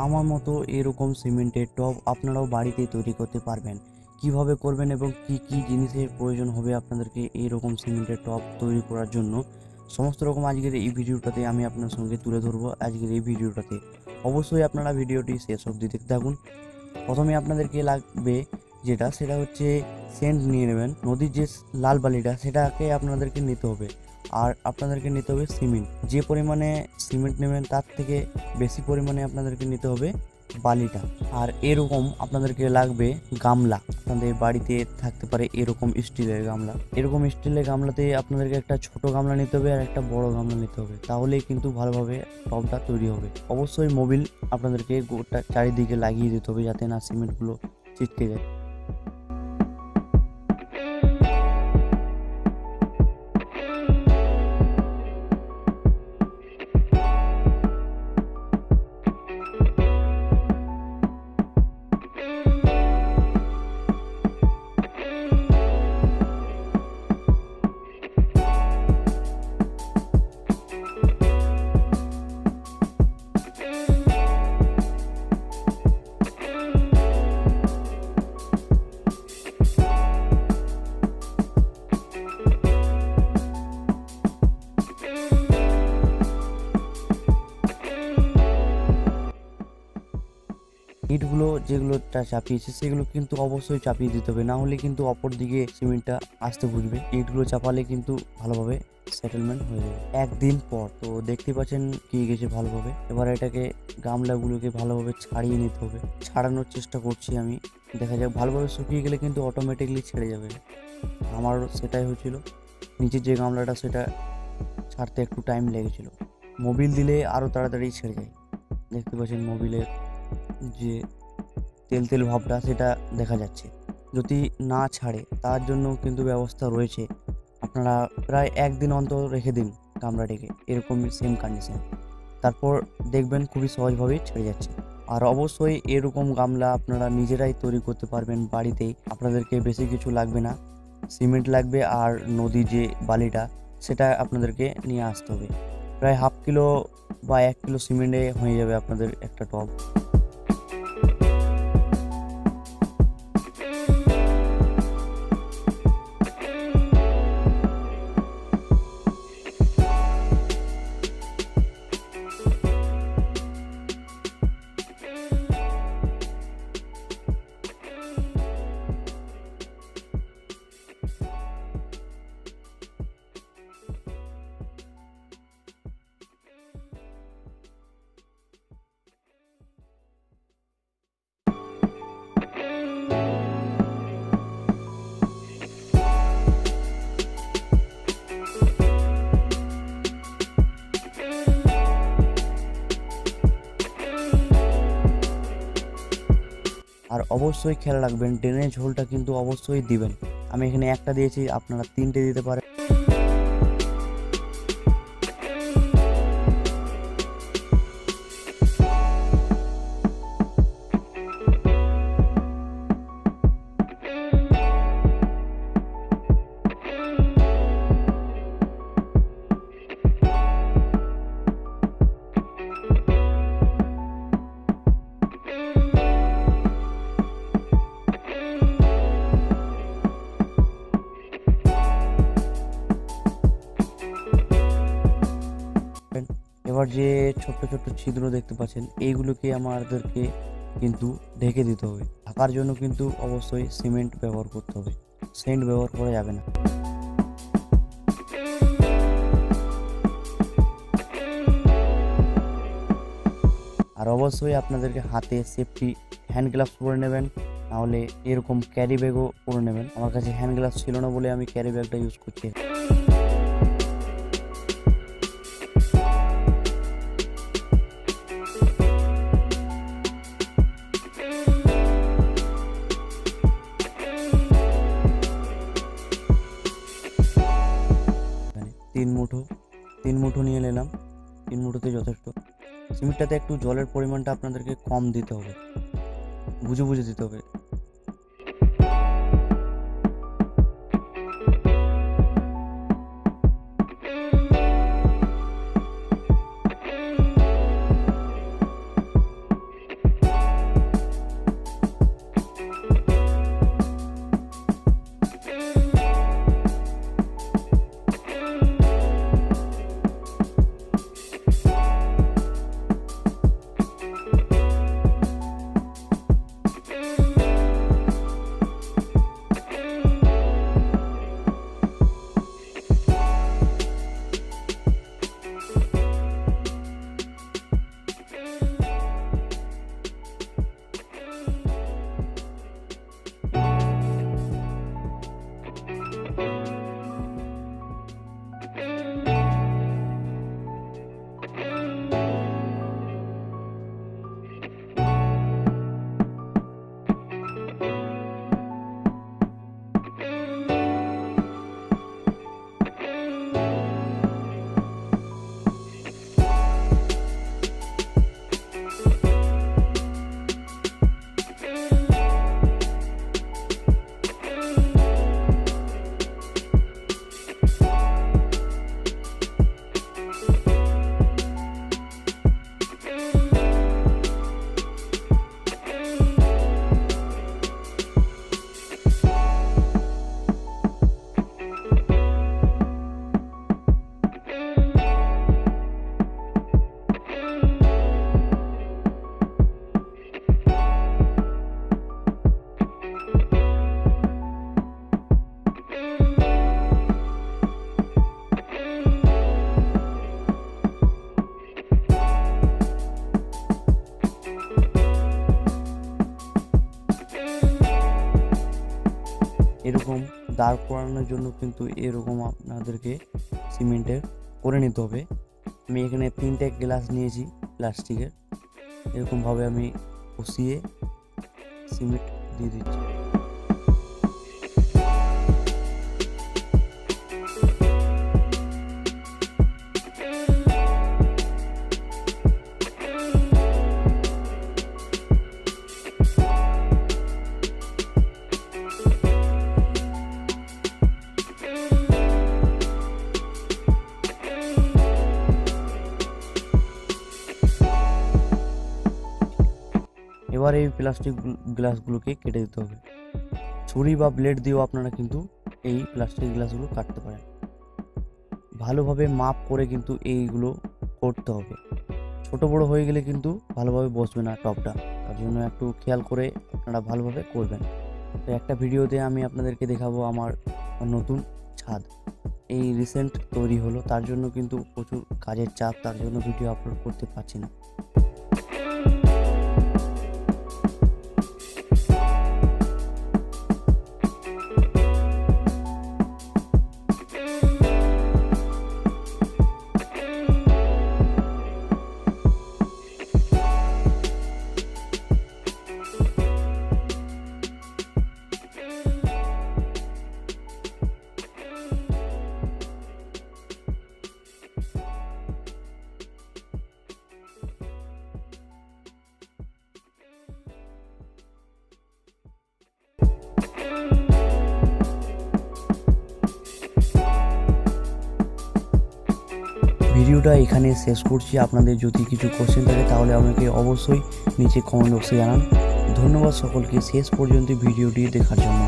আমার মতো এরকম সিমেন্টের টব আপনারাও বাড়িতে তৈরি করতে পারবেন। কিভাবে করবেন এবং কি কি জিনিসের প্রয়োজন হবে আপনাদেরকে এইরকম সিমেন্টের টব তৈরি করার জন্য, সমস্ত রকম আজকের এই ভিডিওটাতে আমি আপনার সঙ্গে তুলে ধরবো। আজকের এই ভিডিওটাতে অবশ্যই আপনারা ভিডিওটি শেষ অবধি দেখতে থাকুন। প্রথমে আপনাদেরকে লাগবে সেটা হচ্ছে সেন্ট নিয়ে নেবেন। নদীর যে লাল বালিটা সেটাকে আপনাদেরকে নিতে হবে, আর আপনাদেরকে নিতে হবে সিমেন্ট। যে পরিমাণে সিমেন্ট নেবেন তার থেকে বেশি পরিমাণে আপনাদেরকে নিতে হবে বালিটা। আর এরকম আপনাদেরকে লাগবে গামলা। আপনাদের বাড়িতে থাকতে পারে এরকম স্টিলের গামলা। এরকম স্টিলের গামলাতে আপনাদেরকে একটা ছোট গামলা নিতে হবে আর একটা বড় গামলা নিতে হবে, তাহলেই কিন্তু ভালোভাবে টবটা তৈরি হবে। অবশ্যই মোবিল আপনাদেরকে গোটা চারিদিকে লাগিয়ে দিতে হবে যাতে না সিমেন্টগুলো ছিটকে যায়। ইটগুলো যেগুলো চাপিয়েছে সেগুলো কিন্তু অবশ্যই চাপিয়ে দিতে হবে, না হলে কিন্তু অপর দিকে সিমেন্টটা আসতে বুঝবে। ইটগুলো চাপালে কিন্তু ভালোভাবে সেটেলমেন্ট হয়ে যাবে। একদিন পর তো দেখতে পাচ্ছেন কি গেছে ভালোভাবে। এবার এটাকে গামলাগুলোকে ভালোভাবে ছাড়িয়ে নিতে হবে। ছাড়ানোর চেষ্টা করছি আমি, দেখা যাক। ভালোভাবে শুকিয়ে গেলে কিন্তু অটোমেটিকলি ছেড়ে যাবে। আমার সেটাই হয়েছিল। নিচের যে গামলাটা সেটা ছাড়তে একটু টাইম লেগেছিল। মোবিল দিলে আরও তাড়াতাড়ি ছেড়ে যায়। দেখতে পাচ্ছেন মোবিলের যে তেল তেল ভাবটা সেটা দেখা যাচ্ছে। যদি না ছাড়ে তার জন্য কিন্তু ব্যবস্থা রয়েছে। আপনারা প্রায় একদিন অন্তর রেখে দিন গামলাটিকে এরকম সেম কন্ডিশন, তারপর দেখবেন খুবই সহজভাবেই ছেড়ে যাচ্ছে। আর অবশ্যই এরকম গামলা আপনারা নিজেরাই তৈরি করতে পারবেন বাড়িতেই। আপনাদেরকে বেশি কিছু লাগবে না, সিমেন্ট লাগবে আর নদীর যে বালিটা সেটা আপনাদেরকে নিয়ে আসতে হবে। প্রায় হাফ কিলো বা 1 কিলো সিমেন্টে হয়ে যাবে আপনাদের একটা টব। আর অবশ্যই খেয়াল রাখবেন ড্রেনেজ হোলটা কিন্তু অবশ্যই দিবেন। আমি এখানে একটা দিয়েছি, আপনারা 3টে দিতে পারেন। এবার যে ছোট্ট ছোট্ট ছিদ্র দেখতে পাচ্ছেন এইগুলোকে আমাদেরকে কিন্তু ঢেকে দিতে হবে। ঢাকার জন্য কিন্তু অবশ্যই সিমেন্ট ব্যবহার করতে হবে, সেন্ট ব্যবহার করা যাবে না। আর অবশ্যই আপনাদেরকে হাতে সেফটি হ্যান্ড গ্লাভস পরে নেবেন, নাহলে এরকম ক্যারি ব্যাগও পরে নেবেন। আমার কাছে হ্যান্ড গ্লাভস ছিল না বলে আমি ক্যারি ব্যাগটা ইউজ করছি। তিন মুঠো নিয়ে নিলাম। 3 মুঠোতে যথেষ্ট। সিমেন্টটাতে একটু জলের পরিমাণটা আপনাদেরকে কম দিতে হবে, বুঝে বুঝে দিতে হবে। এরকম দাঁড় করানোর জন্য কিন্তু এরকম আপনাদেরকে সিমেন্টের করে নিতে হবে। আমি এখানে 3টে গ্লাস নিয়েছি প্লাস্টিকের, এরকমভাবে আমি বসিয়ে সিমেন্ট দিয়ে দিচ্ছি। এবার এই প্লাস্টিক গ্লাসগুলোকে কেটে দিতে হবে। ছুরি বা ব্লেড দিয়েও আপনারা কিন্তু এই প্লাস্টিক গ্লাসগুলো কাটতে পারেন। ভালোভাবে মাপ করে কিন্তু এইগুলো করতে হবে। ছোট বড় হয়ে গেলে কিন্তু ভালোভাবে বসবে না টপটা, তার জন্য একটু খেয়াল করে আপনারা ভালোভাবে করবেন। তো একটা ভিডিওতে আমি আপনাদেরকে দেখাবো আমার নতুন ছাদ, এই রিসেন্ট তৈরি হলো, তার জন্য কিন্তু প্রচুর কাজের চাপ, তার জন্য ভিডিও আপলোড করতে পারছি না। ভিডিওটা এখানে শেষ করছি। আপনাদের যদি কিছু কোশ্চেন থাকে তাহলে আমাকে অবশ্যই নিচে কমেন্ট বক্সে জানান। ধন্যবাদ সকলকে শেষ পর্যন্ত ভিডিওটি দেখার জন্য।